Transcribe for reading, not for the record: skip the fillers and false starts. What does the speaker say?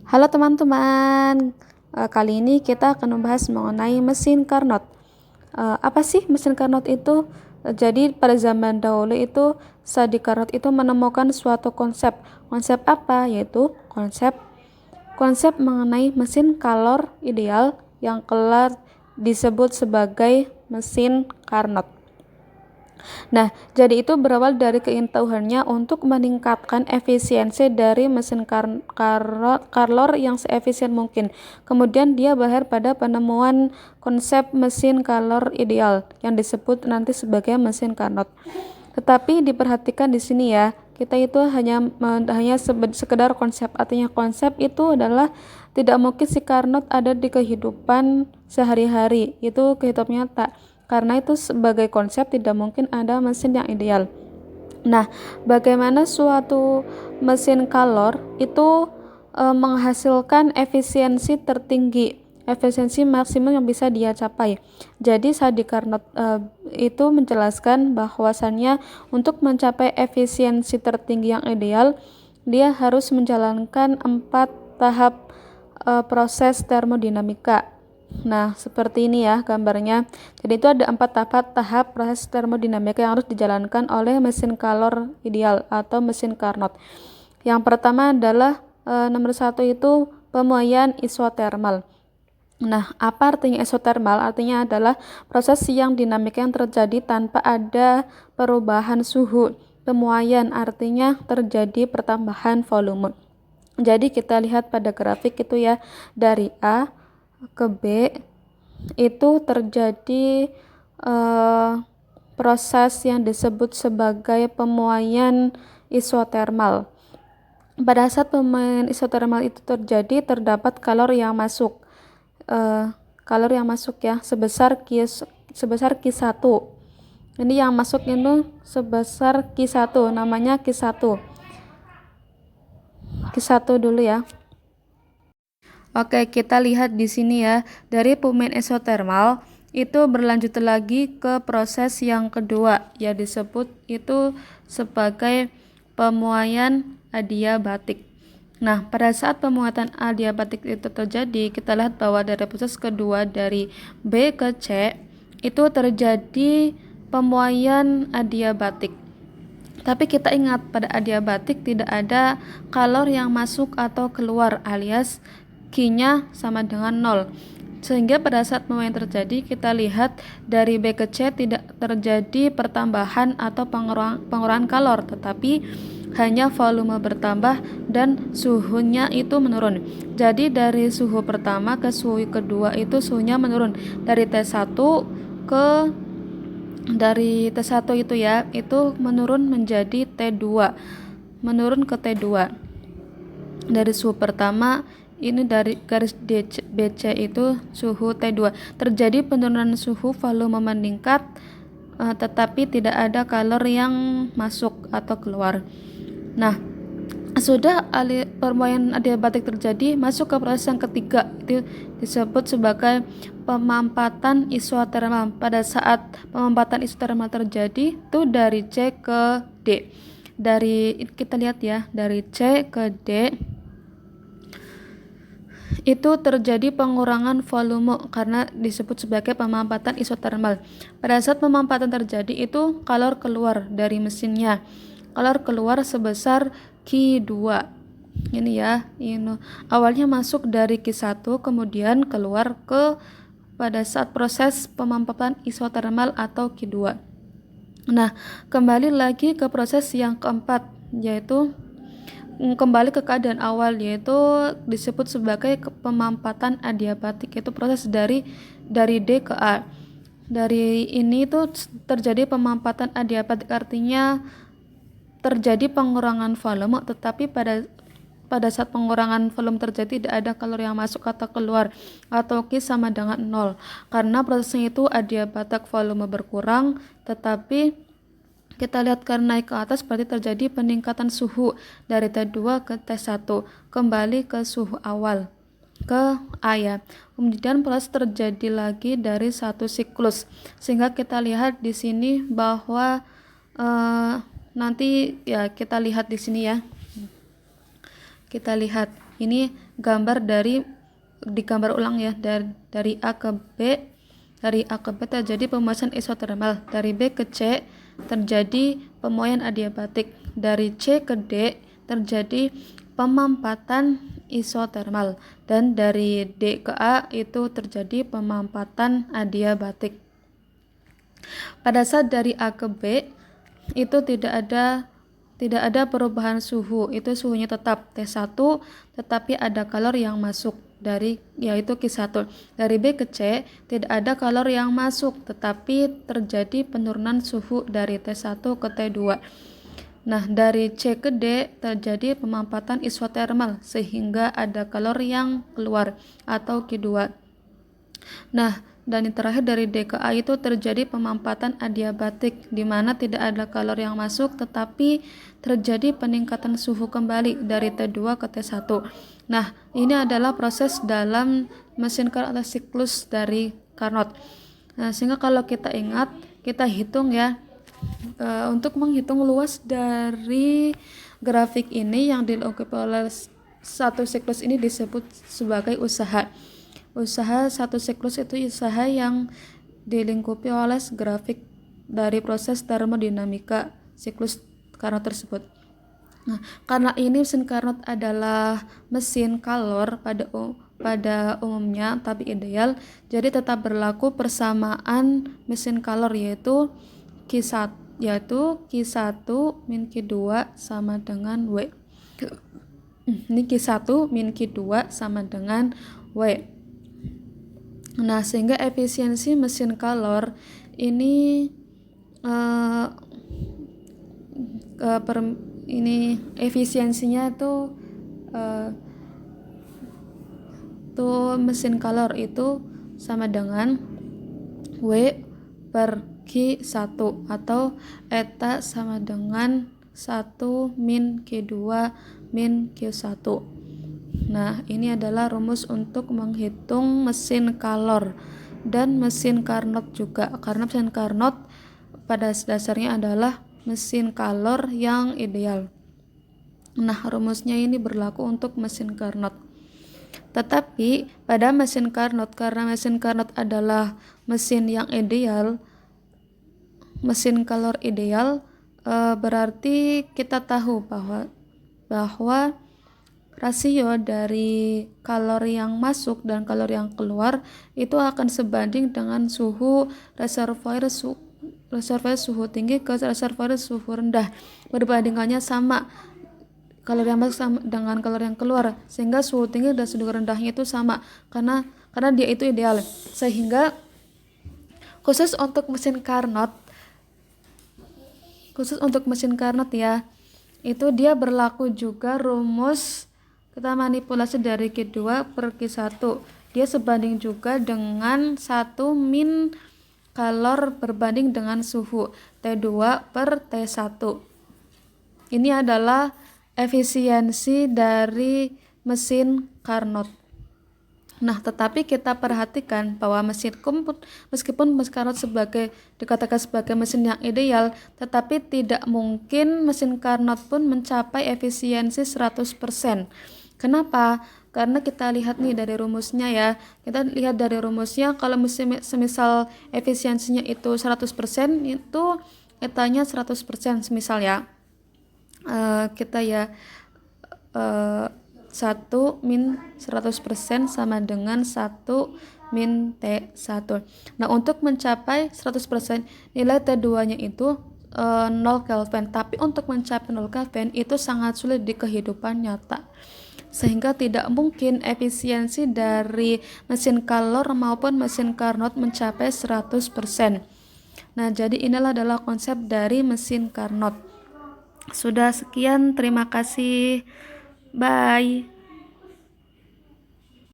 Halo teman-teman, kali ini kita akan membahas mengenai mesin Carnot. Apa sih mesin Carnot itu? Jadi pada zaman dahulu itu Sadi Carnot itu menemukan suatu konsep. Konsep apa? Yaitu konsep mengenai mesin kalor ideal yang kelak disebut sebagai mesin Carnot. Nah, jadi itu berawal dari keingintahuannya untuk meningkatkan efisiensi dari mesin Carnot yang seefisien mungkin. Kemudian dia berakhir pada penemuan konsep mesin kalor ideal yang disebut nanti sebagai mesin Carnot. Tetapi diperhatikan di sini ya, kita itu hanya sekedar konsep. Artinya konsep itu adalah tidak mungkin si Carnot ada di kehidupan sehari-hari. Itu kehidupan nyata. Karena itu sebagai konsep tidak mungkin ada mesin yang ideal. Nah, bagaimana suatu mesin kalor itu menghasilkan efisiensi tertinggi, efisiensi maksimum yang bisa dia capai. Jadi Sadi Carnot itu menjelaskan bahwasannya untuk mencapai efisiensi tertinggi yang ideal, dia harus menjalankan 4 tahap proses termodinamika. Nah, seperti ini ya gambarnya. Jadi itu ada 4 tahap proses termodinamika yang harus dijalankan oleh mesin kalor ideal atau mesin Carnot. Yang pertama adalah nomor 1 itu pemuaian isotermal. Nah, apa artinya isotermal? Artinya adalah proses yang dinamika yang terjadi tanpa ada perubahan suhu. Pemuaian artinya terjadi pertambahan volume. Jadi kita lihat pada grafik itu ya, dari A ke B itu terjadi proses yang disebut sebagai pemuaian isotermal. Pada saat pemuaian isotermal itu terjadi, terdapat kalor yang masuk ya sebesar Q1. Ini yang masuk itu sebesar Q1, namanya Q1 dulu ya. Oke, kita lihat di sini ya, dari pemuaian isotermal itu berlanjut lagi ke proses yang kedua, ya disebut itu sebagai pemuaian adiabatik. Nah, pada saat pemuatan adiabatik itu terjadi, kita lihat bahwa dari proses kedua dari B ke C itu terjadi pemuaian adiabatik. Tapi kita ingat pada adiabatik tidak ada kalor yang masuk atau keluar alias Q-nya sama dengan 0. Sehingga pada saat pemuaian terjadi, kita lihat dari B ke C tidak terjadi pertambahan atau pengurangan kalor, tetapi hanya volume bertambah dan suhunya itu menurun. Jadi dari suhu pertama ke suhu kedua itu suhunya menurun dari T1 itu ya, itu menurun menjadi T2. Menurun ke T2. Dari suhu pertama ini dari garis BC itu suhu T2. Terjadi penurunan suhu, volume meningkat, tetapi tidak ada kalor yang masuk atau keluar. Nah, sudah pemuaian adiabatik terjadi, masuk ke proses yang ketiga, itu disebut sebagai pemampatan isotermal. Pada saat pemampatan isotermal terjadi, itu dari C ke D. Kita lihat ya, dari C ke D itu terjadi pengurangan volume karena disebut sebagai pemampatan isotermal. Pada saat pemampatan terjadi itu kalor keluar dari mesinnya. Kalor keluar sebesar Q2. Ini ya, ini awalnya masuk dari Q1 kemudian keluar pada saat proses pemampatan isotermal atau Q2. Nah, kembali lagi ke proses yang keempat, yaitu kembali ke keadaan awal, yaitu disebut sebagai pemampatan adiabatik, yaitu proses dari D ke A. Dari ini tuh terjadi pemampatan adiabatik, artinya terjadi pengurangan volume, tetapi pada saat pengurangan volume terjadi tidak ada kalor yang masuk atau keluar, atau Q sama dengan 0. Karena prosesnya itu adiabatik, volume berkurang, tetapi kita lihat karena naik ke atas berarti terjadi peningkatan suhu dari T2 ke T1, kembali ke suhu awal, ke A ya. Kemudian proses terjadi lagi dari satu siklus, sehingga kita lihat di sini bahwa nanti ya kita lihat di sini ya. kita lihat ini gambar digambar ulang ya, dari A ke B. Dari A ke B terjadi pembuasan isotermal, dari B ke C terjadi pemoyan adiabatik, dari C ke D terjadi pemampatan isotermal, dan dari D ke A itu terjadi pemampatan adiabatik. Pada saat dari A ke B itu tidak ada perubahan suhu, itu suhunya tetap T1, tetapi ada kalor yang masuk yaitu Q1. Dari B ke C tidak ada kalor yang masuk, tetapi terjadi penurunan suhu dari T1 ke T2. Nah, dari C ke D terjadi pemampatan isotermal sehingga ada kalor yang keluar atau Q2. Nah, dan yang terakhir dari D ke A itu terjadi pemampatan adiabatik, di mana tidak ada kalor yang masuk tetapi terjadi peningkatan suhu kembali dari T2 ke T1. Nah, ini adalah proses dalam mesin Carnot atau siklus dari Carnot. Nah, sehingga kalau kita ingat, kita hitung ya, untuk menghitung luas dari grafik ini yang dilengkapi oleh satu siklus ini disebut sebagai usaha. Usaha satu siklus itu usaha yang dilingkupi oleh grafik dari proses termodinamika siklus Carnot tersebut. Nah, karena ini mesin Carnot adalah mesin kalor pada umumnya tapi ideal, jadi tetap berlaku persamaan mesin kalor yaitu Q1 min Q2 sama dengan W. Ini Q1 min Q2 sama dengan W. Nah, sehingga efisiensi mesin kalor ini efisiensinya tuh mesin kalor itu sama dengan W per Q1 atau eta sama dengan 1 min Q2 min Q1. Nah, ini adalah rumus untuk menghitung mesin kalor dan mesin Carnot juga, karena mesin Carnot pada dasarnya adalah mesin kalor yang ideal. Nah, rumusnya ini berlaku untuk mesin Carnot. Tetapi pada mesin Carnot, karena mesin Carnot adalah mesin yang ideal, mesin kalor ideal, berarti kita tahu bahwa rasio dari kalori yang masuk dan kalori yang keluar itu akan sebanding dengan suhu reservoir suhu tinggi ke reservoir suhu rendah, berbandingannya sama, kalori yang masuk sama dengan kalori yang keluar, sehingga suhu tinggi dan suhu rendahnya itu sama karena dia itu ideal. Sehingga khusus untuk mesin Carnot ya, itu dia berlaku juga rumus kita manipulasi dari Q2 per Q1, dia sebanding juga dengan 1 min kalor berbanding dengan suhu T2 per T1. Ini adalah efisiensi dari mesin Carnot. Nah, tetapi kita perhatikan bahwa meskipun mesin Carnot dikatakan sebagai mesin yang ideal, tetapi tidak mungkin mesin Carnot pun mencapai efisiensi 100%. Kenapa? Karena kita lihat nih dari rumusnya ya. Kita lihat dari rumusnya, kalau semisal efisiensinya itu 100%, itu etanya 100% semisal ya. Kita ya 1 min 100% sama dengan 1 min T1. Nah, untuk mencapai 100% nilai T2 nya itu 0 Kelvin. Tapi untuk mencapai 0 Kelvin itu sangat sulit di kehidupan nyata, sehingga tidak mungkin efisiensi dari mesin kalor maupun mesin Carnot mencapai 100%. Nah, jadi inilah adalah konsep dari mesin Carnot. Sudah sekian, terima kasih. Bye.